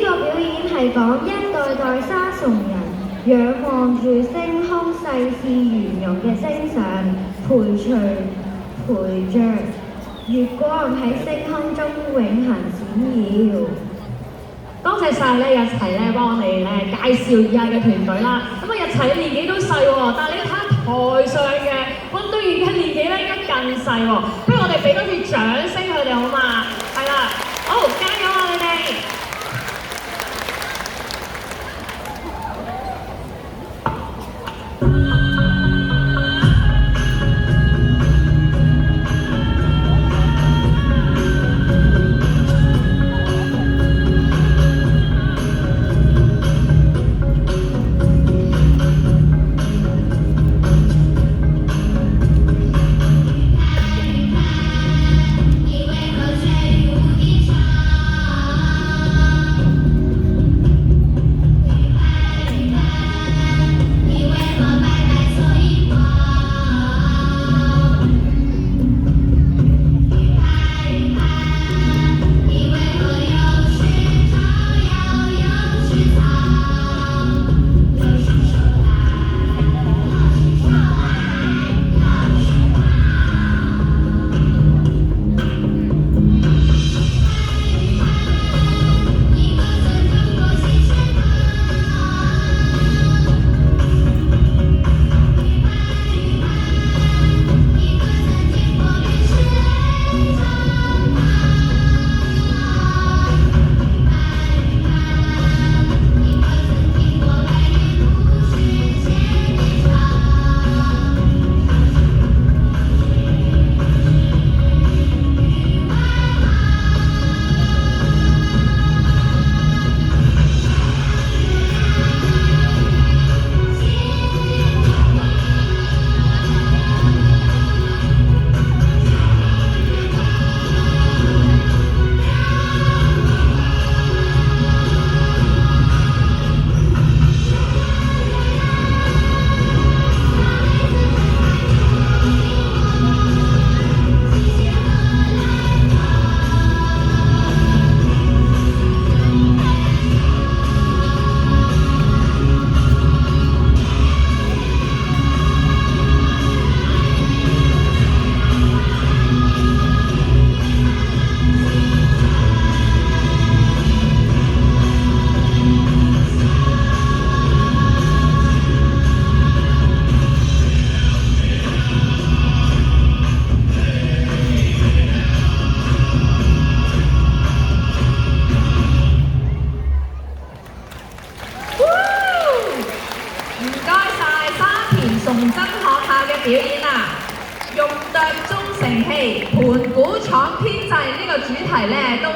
個表演係講一代代沙蟲人仰望住星空世事圓融嘅精神，陪着月光喺星空中永恆閃耀。多謝晒咧，日齊咧幫我哋咧介紹以下嘅團隊啦。咁啊，日齊年紀都細喎，但係你睇下台上嘅運動員嘅年紀咧應該更細喎。不如我哋俾多次掌聲佢哋好嘛？係啦，好，加油啊你哋！崇真學校嘅表演啊，玉鐸中成器，盤古闖天際呢個主題咧都